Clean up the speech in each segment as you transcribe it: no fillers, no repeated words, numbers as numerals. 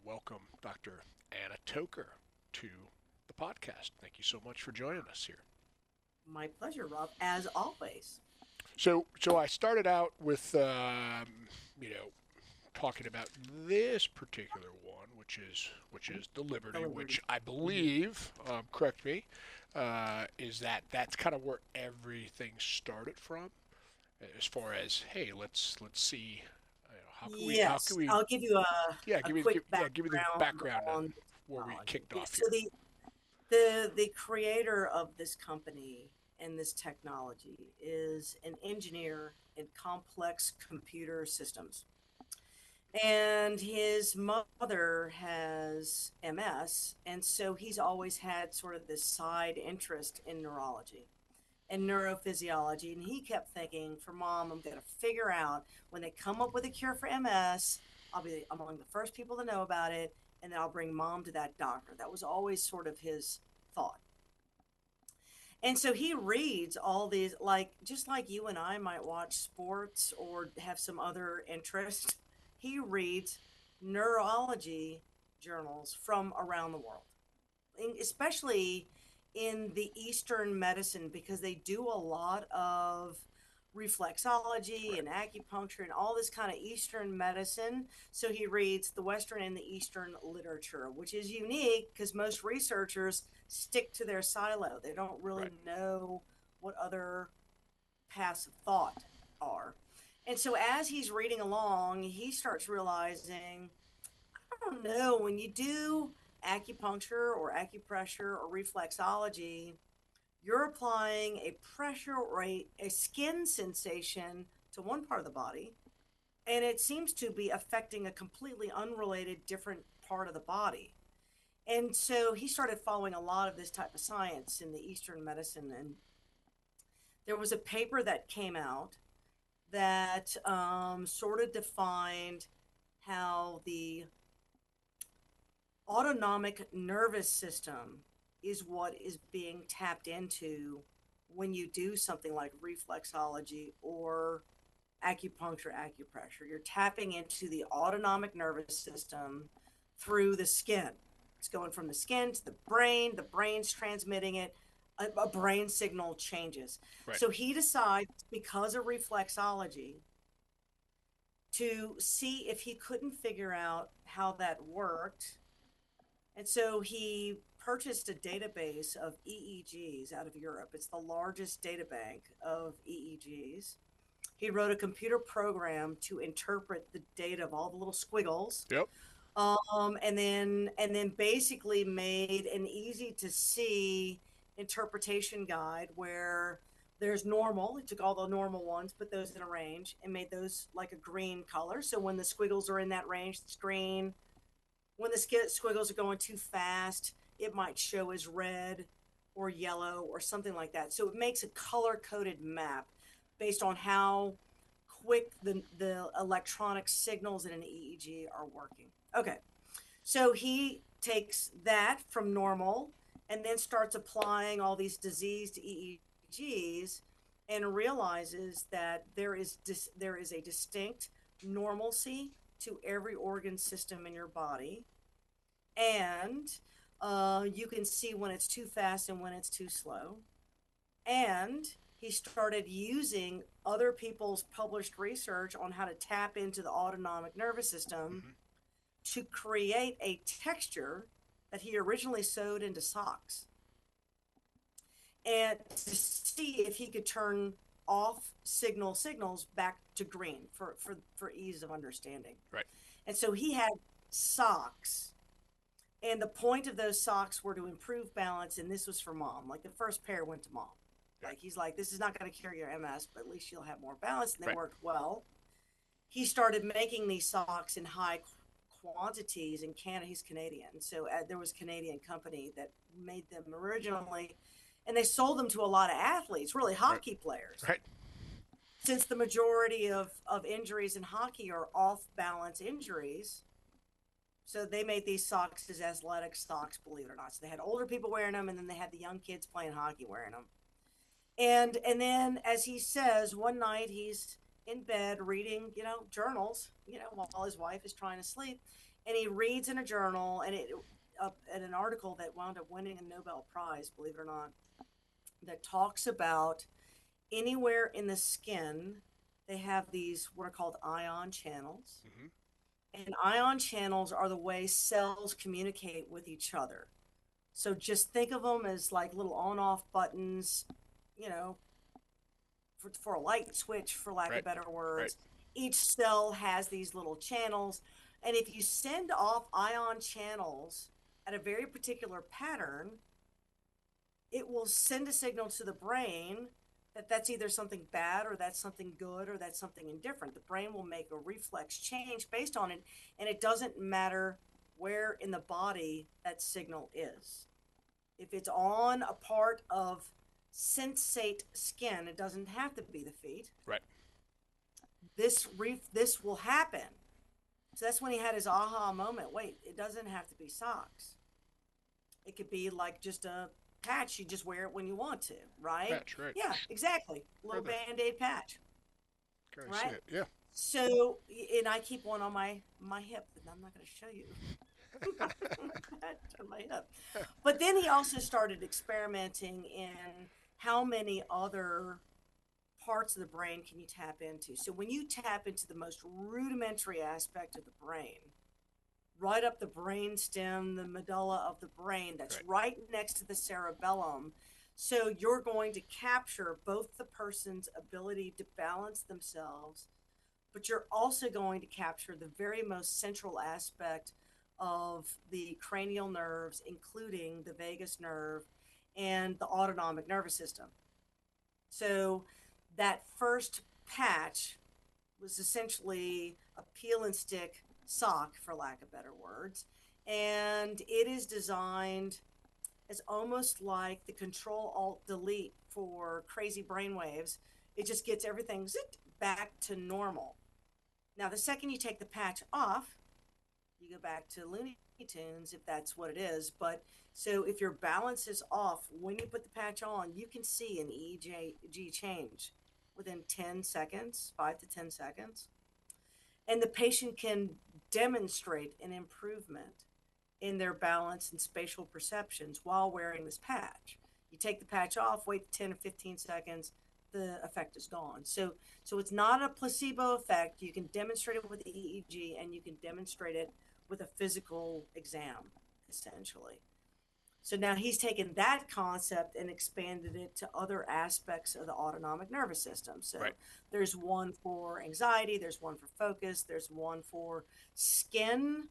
welcome Dr. Anna Toker to the podcast. Thank you so much for joining us here. My pleasure, Rob, as always. So I started out with, you know, talking about this particular one, which is the The Liberty, Liberty. which I Hmm. believe, correct me, is that's kind of where everything started from, as far as hey, let's see, how can Yes, we I'll give you yeah a give quick yeah give me the background background on on the where we technology. kicked Yeah, off so here. the creator of this company and this technology is an engineer in complex computer systems. And his mother has MS, and so he's always had sort of this side interest in neurology and neurophysiology. And he kept thinking, for mom, I'm going to figure out when they come up with a cure for MS, I'll be among the first people to know about it. And then I'll bring mom to that doctor. That was always sort of his thought. And so he reads all these, like, just like you and I might watch sports or have some other interest, he reads neurology journals from around the world, especially in the Eastern medicine, because they do a lot of reflexology Right. and acupuncture and all this kind of Eastern medicine. So he reads the Western and the Eastern literature, which is unique because most researchers stick to their silo. They don't really Right. know what other paths of thought are. And so as he's reading along, he starts realizing, I don't know, when you do acupuncture or acupressure or reflexology, you're applying a pressure or a skin sensation to one part of the body, and it seems to be affecting a completely unrelated different part of the body. And so he started following a lot of this type of science in the Eastern medicine. And there was a paper that came out that sort of defined how the autonomic nervous system is what is being tapped into when you do something like reflexology or acupuncture, acupressure. You're tapping into the autonomic nervous system through the skin. It's going from the skin to the brain's transmitting it, a brain signal changes. Right. So he decides, because of reflexology, to see if he couldn't figure out how that worked. And so he purchased a database of EEGs out of Europe. It's the largest data bank of EEGs. He wrote a computer program to interpret the data of all the little squiggles, Yep. and then basically made an easy to see interpretation guide where there's normal. He took all the normal ones, put those in a range, and made those like a green color. So when the squiggles are in that range, it's green. When the squiggles are going too fast, it might show as red or yellow or something like that. So it makes a color coded map based on how quick the electronic signals in an EEG are working. Okay, so he takes that from normal and then starts applying all these diseased EEGs and realizes that there is a distinct normalcy to every organ system in your body, and you can see when it's too fast and when it's too slow. And he started using other people's published research on how to tap into the autonomic nervous system Hmm. to create a texture that he originally sewed into socks, and to see if he could turn off signals back to green for ease of understanding. Right. And so he had socks, and the point of those socks were to improve balance, and this was for mom. Like, the first pair went to mom. Yeah. Like, he's like, this is not going to cure your MS, but at least you'll have more balance, and they Right. worked well. He started making these socks in high quantities in Canada. He's Canadian, so there was a Canadian company that made them originally, and they sold them to a lot of athletes, really Right. hockey players, Right. since the majority of injuries in hockey are off balance injuries. So they made these socks as athletic socks, believe it or not. So they had older people wearing them, and then they had the young kids playing hockey wearing them. And then, as he says, one night he's in bed reading, journals, while his wife is trying to sleep, And he reads in a journal, and in an article that wound up winning a Nobel Prize, believe it or not, that talks about anywhere in the skin, they have these what are called ion channels. Hmm. And ion channels are the way cells communicate with each other. So just think of them as like little on off buttons, you know, for a light switch, for lack Right. of better Right. words. Each cell has these little channels. And if you send off ion channels at a very particular pattern, it will send a signal to the brain that that's either something bad or that's something good or that's something indifferent. The brain will make a reflex change based on it, and it doesn't matter where in the body that signal is. If it's on a part of sensate skin, it doesn't have to be the feet. Right. This will happen. So that's when he had his aha moment. Wait, it doesn't have to be socks. It could be like just a patch. You just wear it when you want to, right? Patch. Right. Yeah, exactly. A little Right there. Band-Aid patch, Can I see right? it? Yeah. So, and I keep one on my hip, and I'm not going to show you. On my hip. But then he also started experimenting in how many other parts of the brain can you tap into. So when you tap into the most rudimentary aspect of the brain, right up the brain stem, the medulla of the brain that's Right. right next to the cerebellum. So you're going to capture both the person's ability to balance themselves, but you're also going to capture the very most central aspect of the cranial nerves, including the vagus nerve and the autonomic nervous system. So that first patch was essentially a peel and stick sock, for lack of better words. And it is designed as almost like the Control Alt Delete for crazy brainwaves. It just gets everything back to normal. Now, the second you take the patch off, you go back to Looney Tunes if that's what it is. But so if your balance is off, when you put the patch on, you can see an EEG change within 10 seconds, 5 to 10 seconds. And the patient can demonstrate an improvement in their balance and spatial perceptions while wearing this patch. You take the patch off, wait 10 or 15 seconds, the effect is gone. So it's not a placebo effect. You can demonstrate it with the EEG, and you can demonstrate it with a physical exam, essentially. So now he's taken that concept and expanded it to other aspects of the autonomic nervous system. So Right. there's one for anxiety, there's one for focus, there's one for skin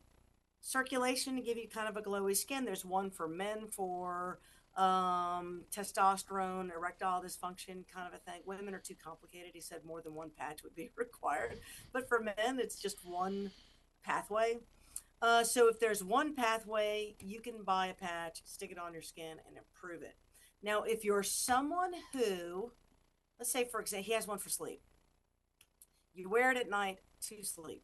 circulation to give you kind of a glowy skin. There's one for men for testosterone, erectile dysfunction kind of a thing. Women are too complicated. He said more than one patch would be required. But for men, it's just one pathway. So if there's one pathway, you can buy a patch, stick it on your skin, and improve it. Now, if you're someone who, let's say, for example, he has one for sleep. You wear it at night to sleep.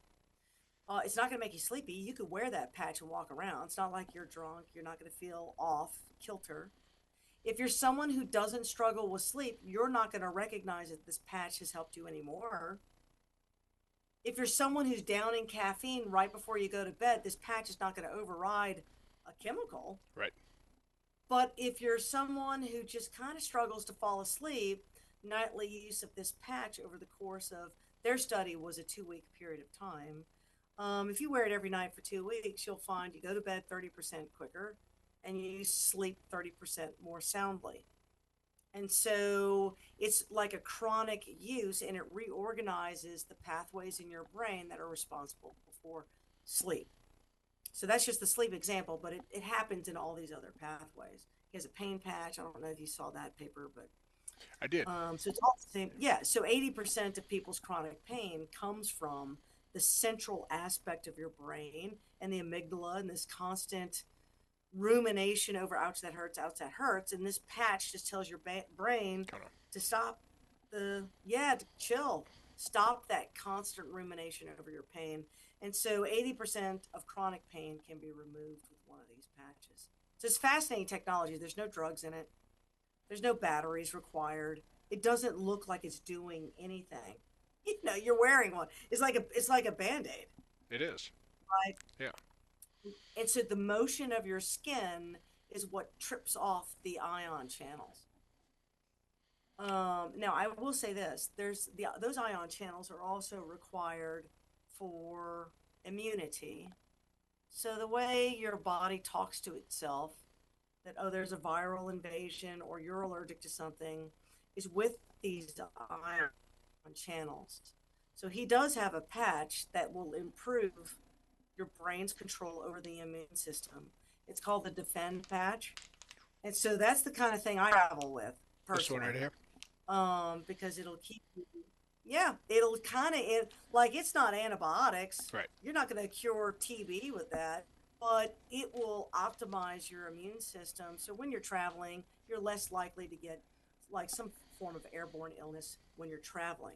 It's not going to make you sleepy. You could wear that patch and walk around. It's not like you're drunk. You're not going to feel off kilter. If you're someone who doesn't struggle with sleep, you're not going to recognize that this patch has helped you anymore. If you're someone who's down in caffeine right before you go to bed, this patch is not going to override a chemical. Right. But if you're someone who just kind of struggles to fall asleep, nightly use of this patch over the course of their study was a 2 week period of time. If you wear it every night for 2 weeks, you'll find you go to bed 30% quicker and you sleep 30% more soundly. And so it's like a chronic use, and it reorganizes the pathways in your brain that are responsible for sleep. So that's just the sleep example, but it happens in all these other pathways. He has a pain patch. I don't know if you saw that paper, but I did. so it's all the same. Yeah. So 80% of people's chronic pain comes from the central aspect of your brain and the amygdala and this constant rumination over ouch that hurts, and this patch just tells your brain Kind of. to stop to chill, stop that constant rumination over your pain. And so 80% of chronic pain can be removed with one of these patches. So it's fascinating technology. There's no drugs in it, there's no batteries required. It doesn't look like it's doing anything. You're wearing one. It's like a band-aid, It is. right? Yeah. And so the motion of your skin is what trips off the ion channels. Now I will say this: those ion channels are also required for immunity. So the way your body talks to itself, that oh, there's a viral invasion or you're allergic to something, is with these ion channels. So he does have a patch that will improve your brain's control over the immune system. It's called the Defend patch. And so that's the kind of thing I travel with This one right personally, here. because it'll keep you, yeah, it'll kind of, like it's not antibiotics. Right. You're not going to cure TB with that, but it will optimize your immune system. So when you're traveling, you're less likely to get like some form of airborne illness when you're traveling.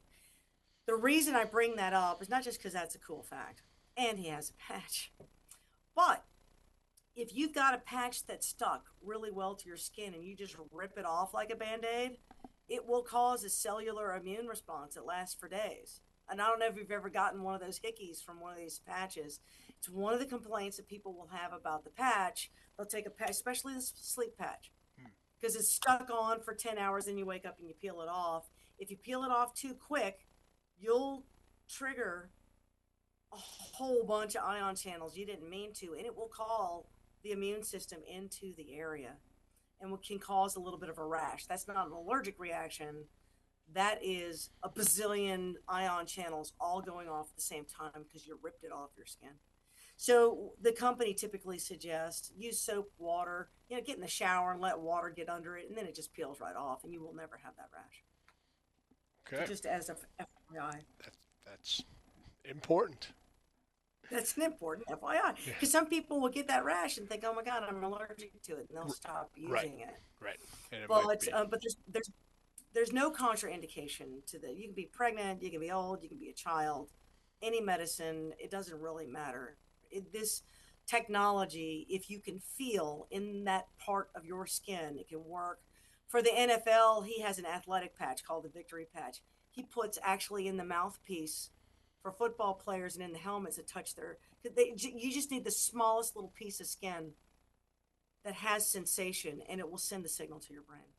The reason I bring that up is not just because that's a cool fact, and he has a patch, but if you've got a patch that's stuck really well to your skin and you just rip it off like a band aid, it will cause a cellular immune response that lasts for days. And I don't know if you've ever gotten one of those hickeys from one of these patches. It's one of the complaints that people will have about the patch. They'll take a patch, especially the sleep patch, Hmm. because it's stuck on for 10 hours and you wake up and you peel it off. If you peel it off too quick, you'll trigger a whole bunch of ion channels you didn't mean to, and it will call the immune system into the area and what can cause a little bit of a rash. That's not an allergic reaction. That is a bazillion ion channels all going off at the same time because you ripped it off your skin. So the company typically suggests use soap, water, get in the shower and let water get under it, and then it just peels right off, and you will never have that rash. So Okay. just as a FYI. That's important. That's an important FYI Yeah. because some people will get that rash and think, "Oh my God, I'm allergic to it," and they'll stop Right. using it. Right. And it might But be. there's no contraindication to that. You can be pregnant, you can be old, you can be a child. Any medicine, it doesn't really matter. This technology, if you can feel in that part of your skin, it can work. For the NFL, he has an athletic patch called the Victory Patch. He puts actually in the mouthpiece for football players and in the helmets that touch their. You just need the smallest little piece of skin that has sensation, and it will send the signal to your brain.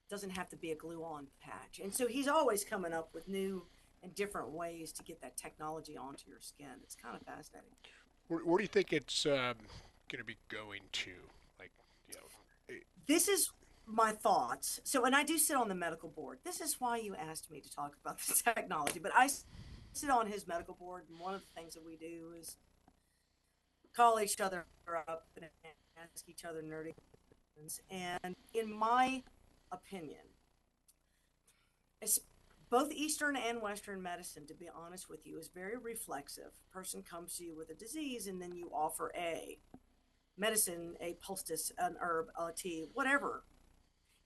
Doesn't have to be a glue on patch. And so he's always coming up with new and different ways to get that technology onto your skin. It's kind of fascinating. Where do you think it's going to be going to? Like, you know, This is my thoughts. So, and I do sit on the medical board. This is why you asked me to talk about the technology. But I sit on his medical board, and one of the things that we do is call each other up and ask each other nerdy questions. And in my opinion, both Eastern and Western medicine, to be honest with you, is very reflexive. A person comes to you with a disease, and then you offer a medicine, a poultice, an herb, a tea, whatever.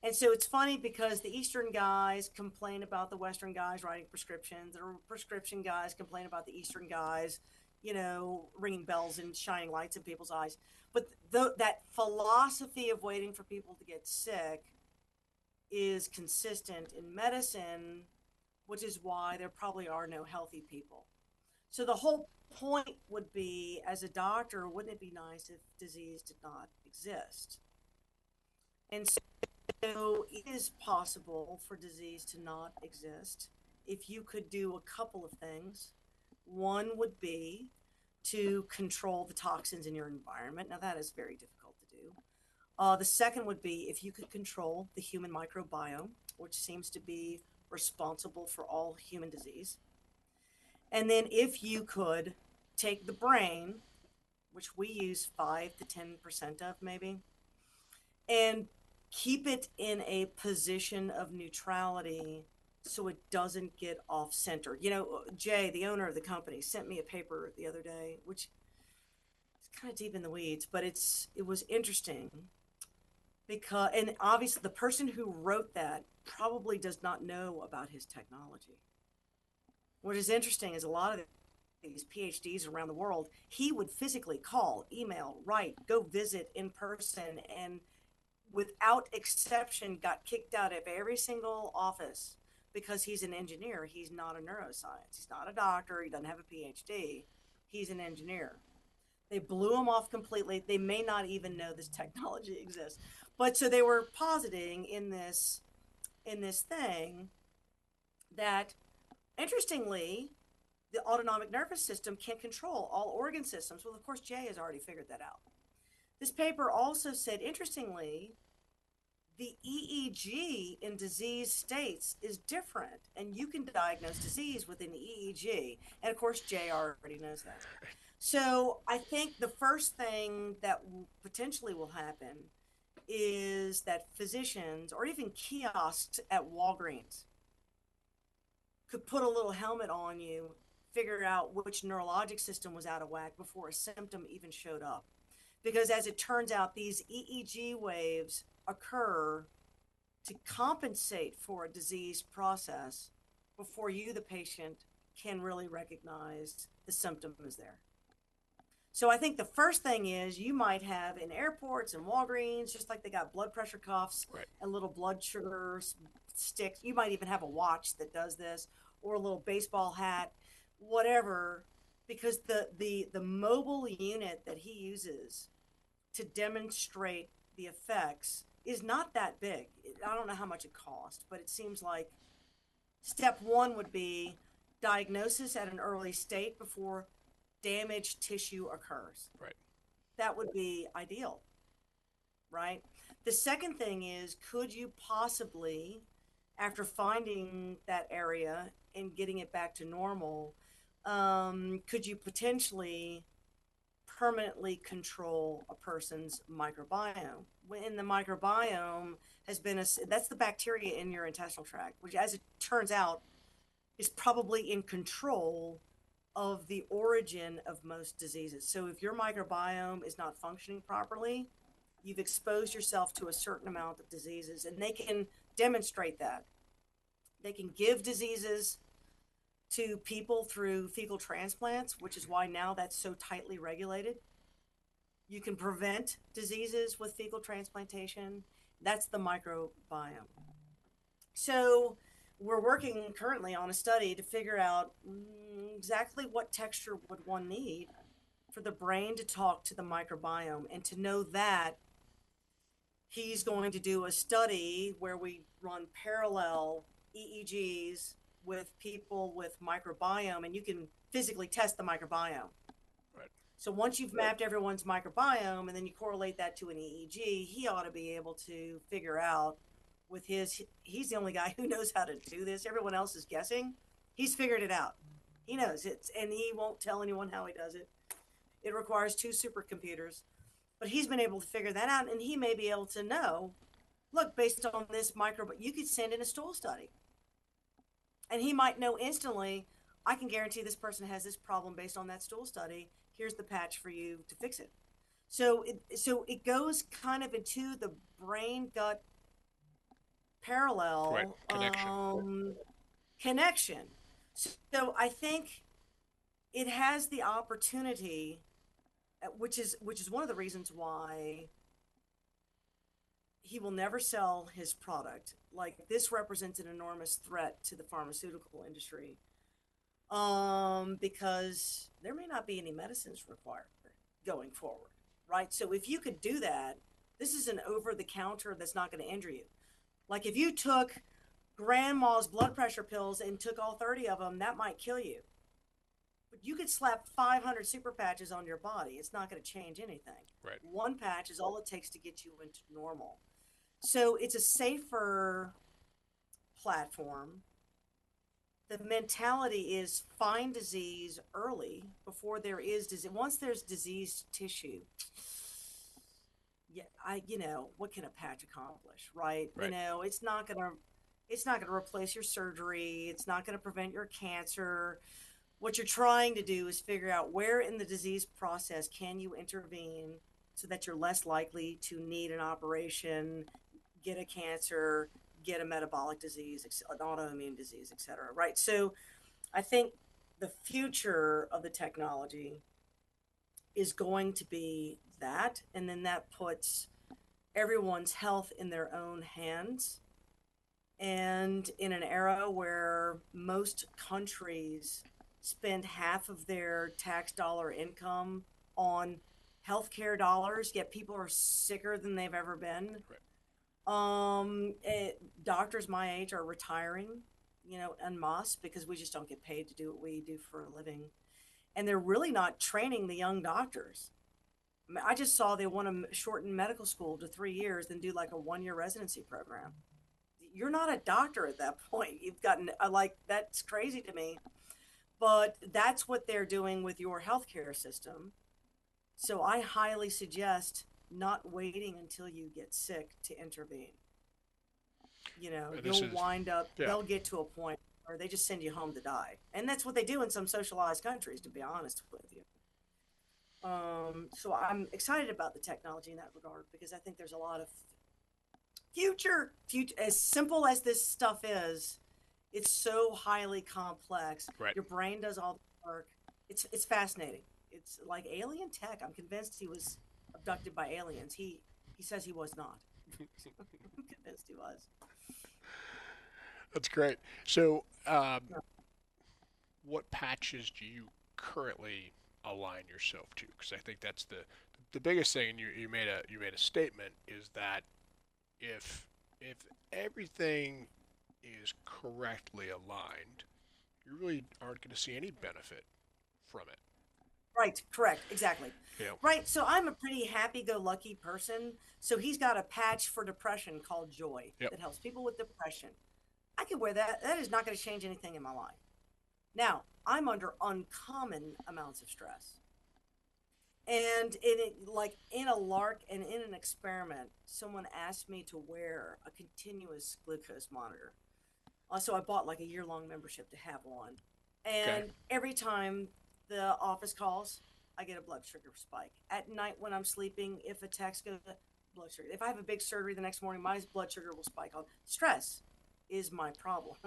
And so it's funny because the Eastern guys complain about the Western guys writing prescriptions, and the prescription guys complain about the Eastern guys, ringing bells and shining lights in people's eyes. But that philosophy of waiting for people to get sick is consistent in medicine, which is why there probably are no healthy people. So the whole point would be, as a doctor, wouldn't it be nice if disease did not exist? And so it is possible for disease to not exist if you could do a couple of things. One would be to control the toxins in your environment. Now, that is very difficult to do. The second would be if you could control the human microbiome, which seems to be responsible for all human disease. And then if you could take the brain, which we use 5 to 10% of maybe, and keep it in a position of neutrality so it doesn't get off center. Jay, the owner of the company, sent me a paper the other day, which is kind of deep in the weeds, but it was interesting because, and obviously the person who wrote that probably does not know about his technology. What is interesting is a lot of these PhDs around the world, he would physically call, email, write, go visit in person, and without exception got kicked out of every single office because he's an engineer. He's not a neuroscience. He's not a doctor. He doesn't have a PhD. He's an engineer. They blew them off completely. They may not even know this technology exists. But so they were positing in this thing that interestingly, the autonomic nervous system can control all organ systems. Well, of course, Jay has already figured that out. This paper also said, interestingly, the EEG in disease states is different, and you can diagnose disease with an EEG. And of course, Jay already knows that. So I think the first thing that potentially will happen is that physicians or even kiosks at Walgreens could put a little helmet on you, figure out which neurologic system was out of whack before a symptom even showed up. Because as it turns out, these EEG waves occur to compensate for a disease process before you, the patient, can really recognize the symptom is there. So I think the first thing is you might have in airports and Walgreens, just like they got blood pressure cuffs Right. and little blood sugar sticks. You might even have a watch that does this, or a little baseball hat, whatever, because the mobile unit that he uses to demonstrate the effects is not that big. I don't know how much it cost, but it seems like step one would be diagnosis at an early state before damaged tissue occurs. Right. That would be ideal, right? The second thing is, could you possibly, after finding that area and getting it back to normal, could you potentially permanently control a person's microbiome? When the microbiome has been that's the bacteria in your intestinal tract, which, as it turns out, is probably in control of the origin of most diseases. So if your microbiome is not functioning properly, you've exposed yourself to a certain amount of diseases, and they can demonstrate that. They can give diseases to people through fecal transplants, which is why now that's so tightly regulated. You can prevent diseases with fecal transplantation. That's the microbiome. So we're working currently on a study to figure out exactly what texture would one need for the brain to talk to the microbiome, and to know that he's going to do a study where we run parallel EEGs with people with microbiome, and you can physically test the microbiome. Right. So once you've mapped everyone's microbiome and then you correlate that to an EEG, he ought to be able to figure out with he's the only guy who knows how to do this. Everyone else is guessing. He's figured it out. He knows it, and he won't tell anyone how he does it. It requires two supercomputers, but he's been able to figure that out, and he may be able to know, look, based on this but you could send in a stool study, and he might know instantly, I can guarantee this person has this problem based on that stool study. Here's the patch for you to fix it. So it goes kind of into the brain gut Right. parallel Connection. connection. So I think it has the opportunity, which is one of the reasons why he will never sell his product. Like, this represents an enormous threat to the pharmaceutical industry, because there may not be any medicines required going forward, right? So if you could do that, this is an over the counter that's not going to injure you. Like, if you took grandma's blood pressure pills and took all 30 of them, that might kill you. But you could slap 500 super patches on your body. It's not going to change anything. Right. One patch is all it takes to get you into normal. So it's a safer platform. The mentality is find disease early before there is disease. Once there's diseased tissue, yeah, what can a patch accomplish, right? Right. It's not gonna replace your surgery. It's not gonna prevent your cancer. What you're trying to do is figure out where in the disease process can you intervene so that you're less likely to need an operation, get a cancer, get a metabolic disease, an autoimmune disease, etc. Right? So I think the future of the technology is going to be that, and then that puts everyone's health in their own hands. And in an era where most countries spend half of their tax dollar income on healthcare dollars, yet people are sicker than they've ever been. Right. Doctors my age are retiring, en masse because we just don't get paid to do what we do for a living. And they're really not training the young doctors. I mean, I just saw they want to shorten medical school to 3 years, then do like a 1 year residency program. You're not a doctor at that point. You've gotten, like, that's crazy to me. But that's what they're doing with your healthcare system. So I highly suggest not waiting until you get sick to intervene. This You'll is, wind up, yeah, they'll get to a point where they just send you home to die. And that's what they do in some socialized countries, to be honest with you. So I'm excited about the technology in that regard because I think there's a lot of future, as simple as this stuff is, it's so highly complex. right. Your brain does all the work. It's fascinating. It's like alien tech. I'm convinced he was abducted by aliens. He says he was not. I'm convinced he was. That's great. So, what patches do you currently align yourself to? Because I think that's the biggest thing. And you made a statement is that if everything is correctly aligned, you really aren't going to see any benefit from it. Right, correct, exactly. You know, Right, so I'm a pretty happy-go-lucky person. So he's got a patch for depression called Joy yep. that helps people with depression. I could wear that. That is not going to change anything in my life. Now, I'm under uncommon amounts of stress. And like in a lark and in an experiment, someone asked me to wear a continuous glucose monitor. So I bought like a year-long membership to have one. Okay. And every time the office calls, I get a blood sugar spike. At night when I'm sleeping, if a text goes, blood sugar. If I have a big surgery the next morning, my blood sugar will spike. On stress is my problem.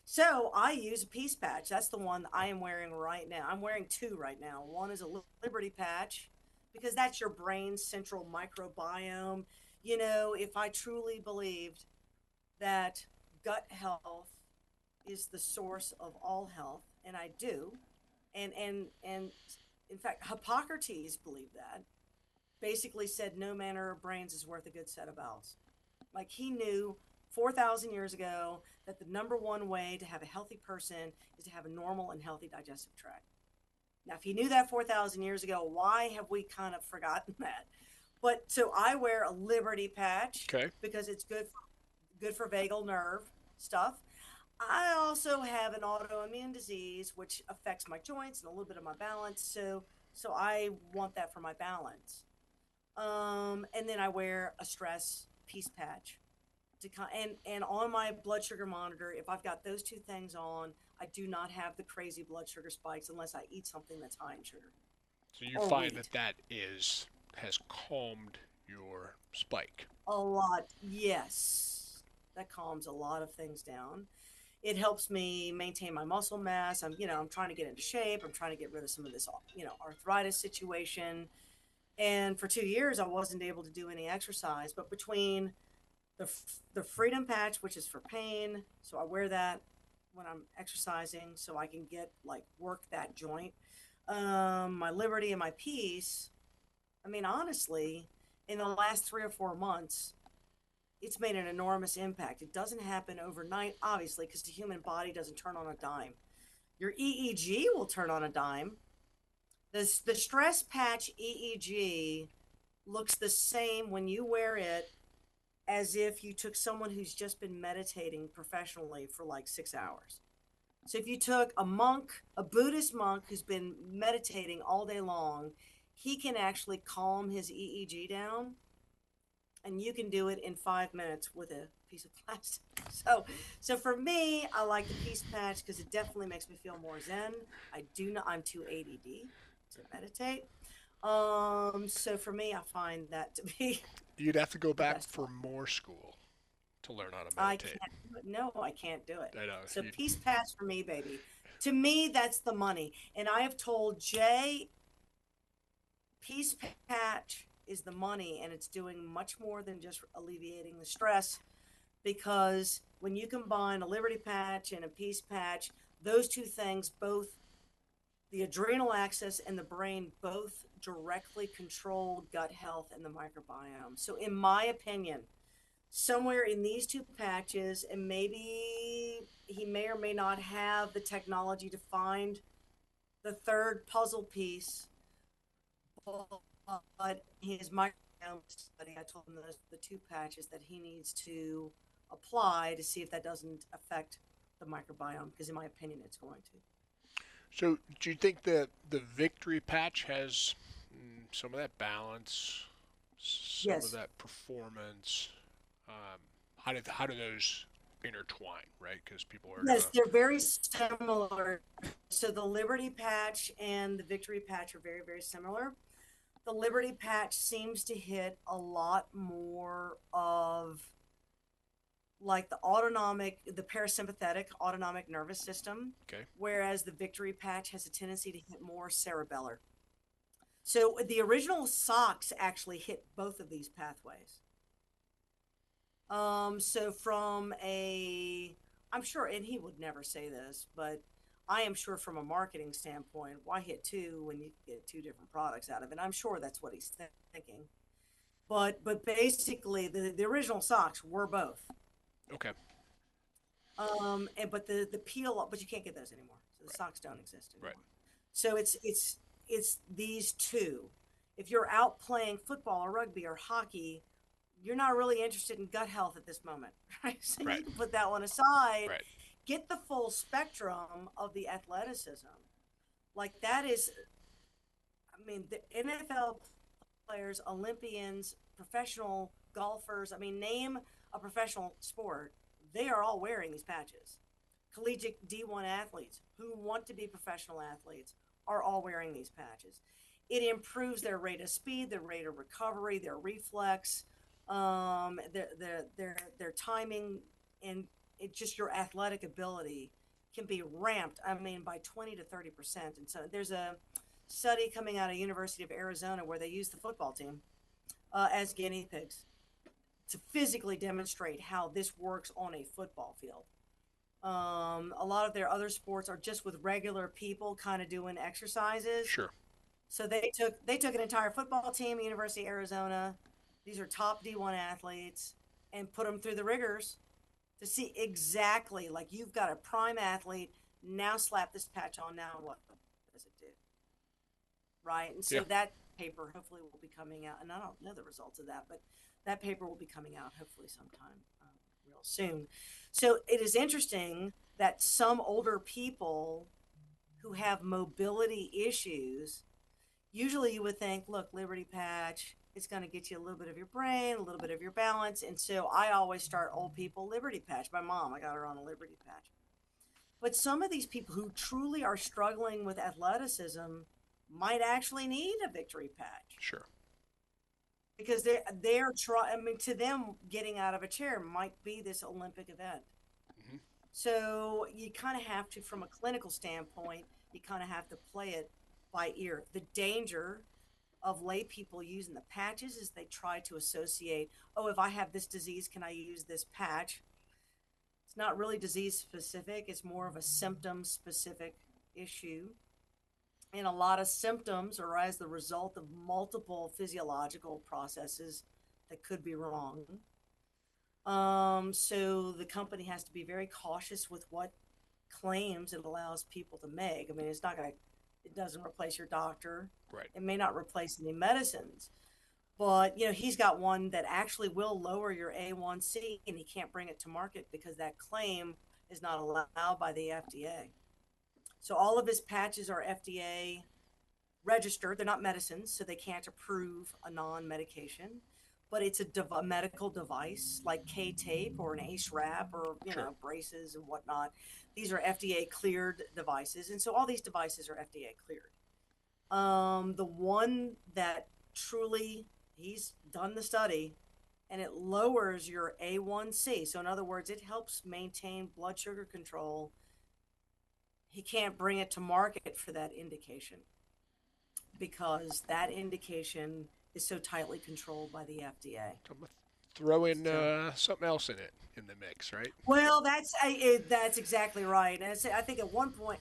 So I use a peace patch. That's the one I am wearing right now. I'm wearing two right now. One is a Liberty patch because that's your brain's central microbiome. If I truly believed that gut health is the source of all health, and I do, and in fact, Hippocrates believed that. Basically said no manner of brains is worth a good set of bowels. Like he knew 4,000 years ago that the number one way to have a healthy person is to have a normal and healthy digestive tract. Now, if he knew that 4,000 years ago, why have we kind of forgotten that? But so I wear a Liberty patch Okay. because it's good for vagal nerve stuff. I also have an autoimmune disease which affects my joints and a little bit of my balance. So I want that for my balance. And then I wear a stress peace patch and on my blood sugar monitor, if I've got those two things on, I do not have the crazy blood sugar spikes unless I eat something that's high in sugar So you or find that wheat. that is has calmed your spike. A lot, yes, that calms a lot of things down. It helps me maintain my muscle mass. I'm trying to get into shape. I'm trying to get rid of some of this, arthritis situation. And for 2 years, I wasn't able to do any exercise. But between the freedom patch, which is for pain, so I wear that when I'm exercising so I can get like work that joint. My liberty and my peace. I mean, honestly, in the last 3 or 4 months, it's made an enormous impact. It doesn't happen overnight, obviously, because the human body doesn't turn on a dime. Your EEG will turn on a dime. The stress patch EEG looks the same when you wear it as if you took someone who's just been meditating professionally for like 6 hours. So if you took a monk, a Buddhist monk who's been meditating all day long, he can actually calm his EEG down, and you can do it in 5 minutes with a piece of plastic. So for me, I like the peace patch because it definitely makes me feel more zen. I do not. I'm too ADD to meditate. So for me, I find that to be You'd have to go the back best for one. more school to learn how to I meditate. can't do it. No, I can't do it. I know. So peace patch for me, baby. To me, that's the money. And I have told Jay, peace patch is the money, and it's doing much more than just alleviating the stress. Because when you combine a liberty patch and a peace patch, those two things both The adrenal axis and the brain both directly control gut health and the microbiome. So, in my opinion, somewhere in these two patches, and maybe he may or may not have the technology to find the third puzzle piece, but his microbiome study, I told him those the two patches that he needs to apply to see if that doesn't affect the microbiome, because in my opinion, it's going to. So, do you think that the victory patch has some of that balance, some of Yes. that performance? How do those intertwine, right? Because people are Yes, gonna. they're very similar. So the Liberty patch and the Victory patch are very, very similar. The Liberty patch seems to hit a lot more of like the parasympathetic autonomic nervous system, Okay. whereas the Victory patch has a tendency to hit more cerebellar. So the original socks actually hit both of these pathways. So from I'm sure, and he would never say this, but I am sure from a marketing standpoint, why hit two when you get two different products out of it? I'm sure that's what he's thinking. But basically, the original socks were both. Okay. And but the peel, but you can't get those anymore. So the Right. socks don't exist Right. anymore. So it's these two. If you're out playing football or rugby or hockey, you're not really interested in gut health at this moment, right? So Right. you can put that one aside, Right. get the full spectrum of the athleticism. Like that is, I mean, the NFL players, Olympians, professional golfers, I mean, name a professional sport, they are all wearing these patches. Collegiate D1 athletes who want to be professional athletes are all wearing these patches. It improves their rate of speed, their rate of recovery, their reflex, their timing, and it just your athletic ability can be ramped. I mean, by 20 to 30%. And so there's a study coming out of University of Arizona where they use the football team as guinea pigs to physically demonstrate how this works on a football field. A lot of their other sports are just with regular people kind of doing exercises. Sure. So they took an entire football team, University of Arizona. These are top D1 athletes, and put them through the rigors to see exactly like you've got a prime athlete. Now slap this patch on. Now what does it do? Right. And Yeah. so that paper hopefully will be coming out, and I don't know the results of that, but that paper will be coming out hopefully sometime real soon. So it is interesting that some older people who have mobility issues, usually you would think, look, Liberty Patch, it's going to get you a little bit of your brain, a little bit of your balance. And so I always start old people Liberty Patch. My mom, I got her on a Liberty Patch. But some of these people who truly are struggling with athleticism might actually need a Victory Patch Sure. because they're trying. I mean, to them, getting out of a chair might be this Olympic event. Hmm. So you kind of have to, from a clinical standpoint, you kind of have to play it by ear. The danger of lay people using the patches is they try to associate, oh, if I have this disease, can I use this patch? It's not really disease specific, it's more of a symptom specific issue. And a lot of symptoms are as the result of multiple physiological processes that could be wrong. So the company has to be very cautious with what claims it allows people to make. I mean, it doesn't replace your doctor. Right. It may not replace any medicines, but he's got one that actually will lower your A1C, and he can't bring it to market because that claim is not allowed by the FDA. So all of his patches are FDA registered. They're not medicines, so they can't approve a non-medication. But it's a medical device like K-tape or an ACE wrap or Sure. braces and whatnot. These are FDA cleared devices, and so all these devices are FDA cleared. The one that truly he's done the study, and it lowers your A1C. So in other words, it helps maintain blood sugar control. He can't bring it to market for that indication because that indication is so tightly controlled by the FDA. So I'm gonna throw in So, something else in the mix, right? well, that's exactly right. And I think at one point,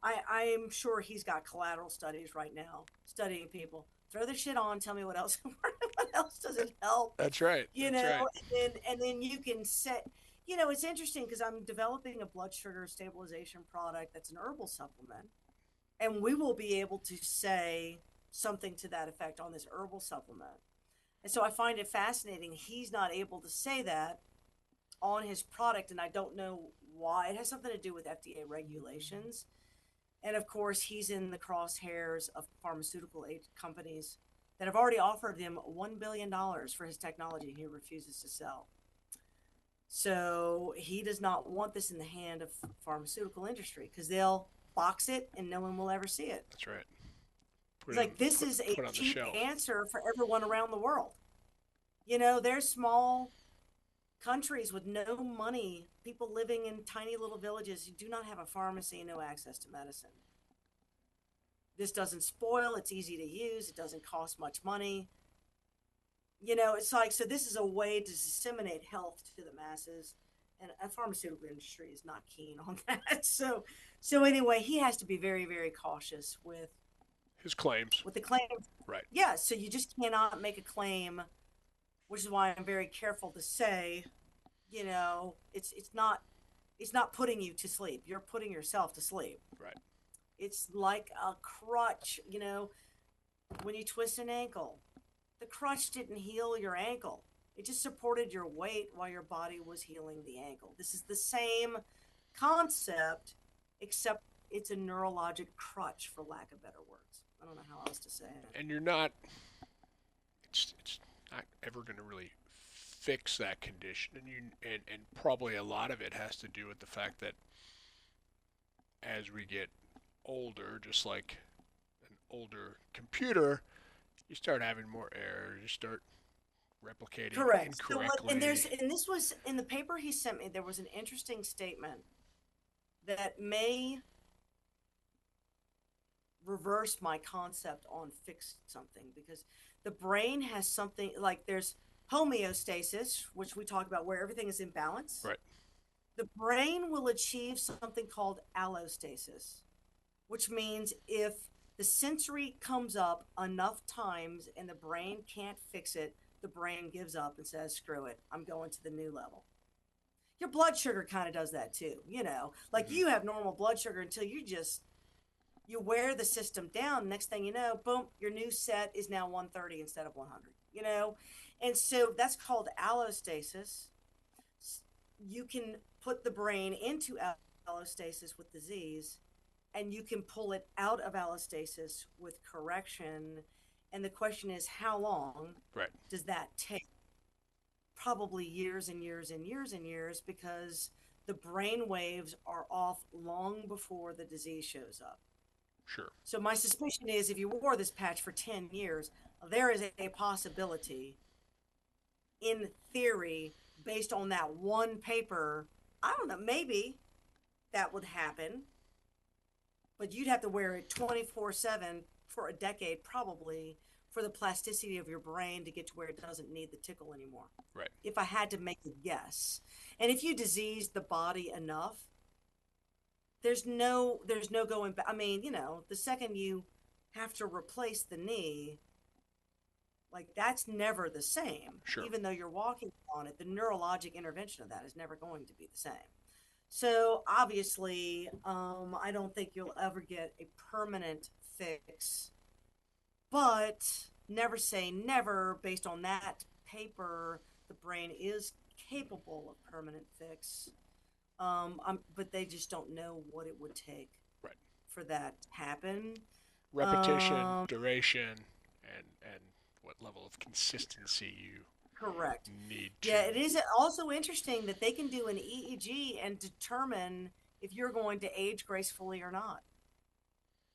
I'm sure he's got collateral studies right now studying people. Throw the shit on. Tell me what else. What else does it help? That's right. You That's know, right. and then you can set. You know, it's interesting because I'm developing a blood sugar stabilization product that's an herbal supplement, and we will be able to say something to that effect on this herbal supplement. And so I find it fascinating. He's not able to say that on his product, and I don't know why. It has something to do with FDA regulations. And of course, he's in the crosshairs of pharmaceutical companies that have already offered him $1 billion for his technology he refuses to sell. So he does not want this in the hand of pharmaceutical industry because they'll box it and no one will ever see it. That's right. Put He's it on, like, this is a put on the cheap shelf. answer for everyone around the world. You know, there's small countries with no money, people living in tiny little villages who do not have a pharmacy and no access to medicine. This doesn't spoil, it's easy to use, it doesn't cost much money. You know, it's like, so this is a way to disseminate health to the masses, and a pharmaceutical industry is not keen on that. So anyway, he has to be very, very cautious His claims. with the claims. Right. Yeah, so you just cannot make a claim, which is why I'm very careful to say, you know, it's not putting you to sleep. You're putting yourself to sleep. Right. It's like a crutch, you know, when you twist an ankle. The crutch didn't heal your ankle. It just supported your weight while your body was healing the ankle. This is the same concept, except it's a neurologic crutch, for lack of better words. I don't know how else to say it. And you're not. It's not ever going to really fix that condition, and probably a lot of it has to do with the fact that as we get older, just like an older computer, you start having more errors. You start replicating Correct. So incorrectly. and this was in the paper he sent me. There was an interesting statement that may reverse my concept on fix something, because the brain has something like, there's homeostasis, which we talk about, where everything is in balance. Right. The brain will achieve something called allostasis, which means if the sensory comes up enough times and the brain can't fix it, the brain gives up and says, screw it, I'm going to the new level. Your blood sugar kind of does that too, you know, like you have normal blood sugar until you wear the system down. Next thing you know, boom, your new set is now 130 instead of 100, you know? And so that's called allostasis. You can put the brain into allostasis with disease, and you can pull it out of allostasis with correction. And the question is, how long Right. does that take? Probably years and years and years and years, because the brain waves are off long before the disease shows up. Sure. So my suspicion is, if you wore this patch for 10 years, there is a possibility, in theory, based on that one paper, I don't know, maybe that would happen, but you'd have to wear it 24/7 for a decade, probably, for the plasticity of your brain to get to where it doesn't need the tickle anymore. Right. If I had to make a guess. And if you disease the body enough, there's no going back. I mean, you know, the second you have to replace the knee, like, that's never the same. Sure. Even though you're walking on it, the neurologic intervention of that is never going to be the same. So obviously, I don't think you'll ever get a permanent fix, but never say never. Based on that paper, the brain is capable of permanent fix. But they just don't know what it would take Right. for that to happen. Repetition, duration, and what level of consistency you Correct. need to. Yeah, it is also interesting that they can do an EEG and determine if you're going to age gracefully or not.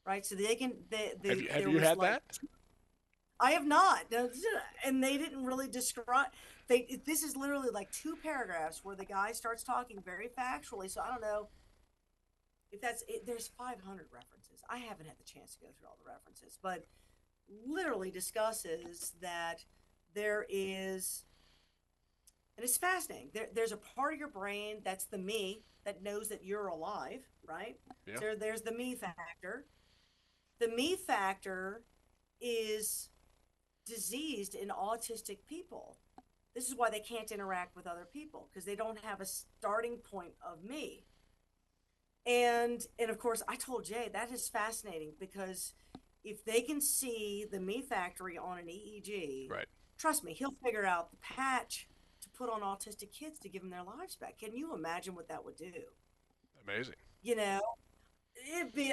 Right? So they can. Have you had that? I have not, and they didn't really describe. This is literally like 2 paragraphs where the guy starts talking very factually. So I don't know if that's it. There's 500 references. I haven't had the chance to go through all the references, but literally discusses that there is And it's fascinating. There's a part of your brain that's the me that knows that you're alive, right? Yeah. So there's the me factor. The me factor is diseased in autistic people. This is why they can't interact with other people because they don't have a starting point of me. And of course, I told Jay that is fascinating because if they can see the me factory on an EEG, Right. trust me, he'll figure out the patch to put on autistic kids to give them their lives back. Can you imagine what that would do? Amazing. You know, it'd be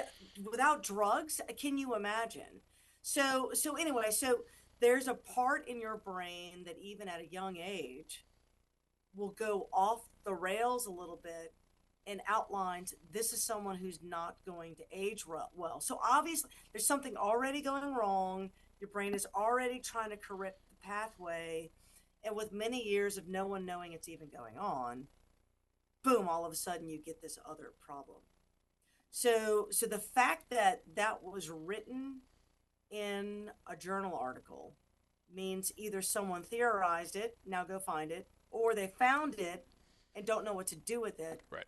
without drugs. Can you imagine? So anyway, so there's a part in your brain that even at a young age will go off the rails a little bit and outlines this is someone who's not going to age well. So obviously, there's something already going wrong. Your brain is already trying to correct the pathway. And with many years of no one knowing it's even going on, boom, all of a sudden you get this other problem. So the fact that that was written in a journal article means either someone theorized it, now go find it, or they found it and don't know what to do with it. Right.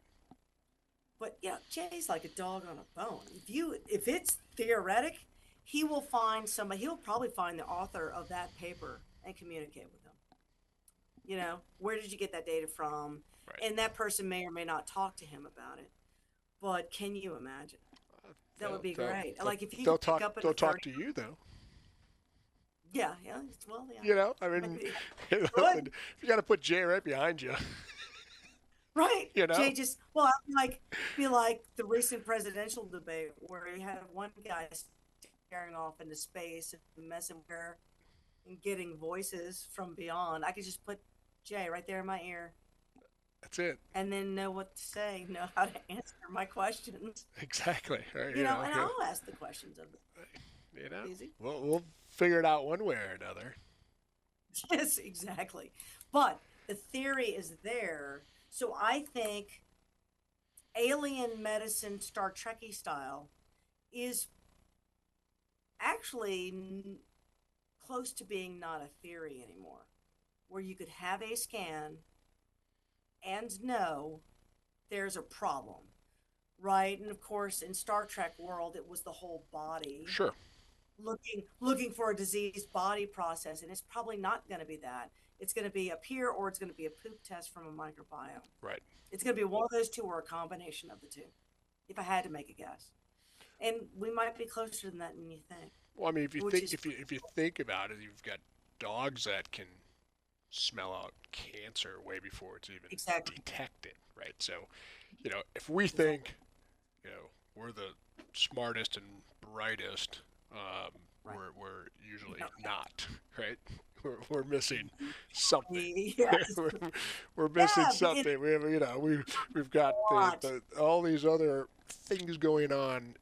But yeah, Jay's like a dog on a bone. If it's theoretic, he will find somebody. He'll probably find the author of that paper and communicate with them. Where did you get that data from? Right. And that person may or may not talk to him about it. But can you imagine? That would be great. Like if you they'll could pick talk. up at They'll talk 30, to you though. yeah, yeah, well, yeah. I mean, Maybe- if you got to put Jay right behind you, Right. you know. Jay just well, be like the recent presidential debate where you had one guy staring off into space and messing with her and getting voices from beyond. I could just put Jay right there in my ear That's it. and then know what to say, know how to answer my questions. Exactly. Right. And I'll ask the questions of easy. We'll figure it out one way or another. Yes, exactly. But the theory is there. So I think alien medicine, Star Trekky style, is actually close to being not a theory anymore, where you could have a scan and know there's a problem, right? And of course, in Star Trek world, it was the whole body Sure. looking for a diseased body process, and it's probably not going to be that. It's going to be up here, or it's going to be a poop test from a microbiome. Right. It's going to be one of those two, or a combination of the two, if I had to make a guess. And we might be closer than that than you think. Well, I mean, if you Which think is if you think about it, you've got dogs that can smell out cancer way before it's even Exactly. detected, right? So, if we think, we're the smartest and brightest, Right. we're usually No. not, right? We're missing something. Yes. we're missing Yeah, something. We have, we've got What? all these other things going on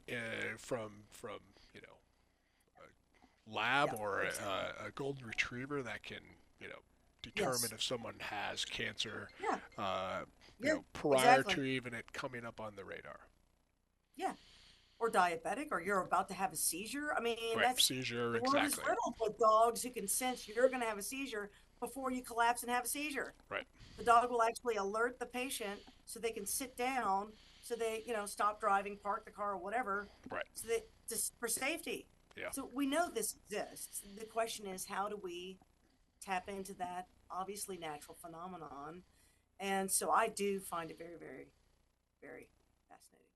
from a lab Yeah, or exactly. a golden retriever that can determine Yes. if someone has cancer Yeah. Yeah. prior Exactly. to even it coming up on the radar. Yeah. Or diabetic, or you're about to have a seizure. I mean, Right, that's seizure, the world is exactly. riddled with dogs who can sense you're going to have a seizure before you collapse and have a seizure. Right, The dog will actually alert the patient so they can sit down, so they, stop driving, park the car, or whatever, right, so that just for safety. yeah, So we know this exists. The question is, how do we tap into that obviously natural phenomenon? And so I do find it very, very, very fascinating.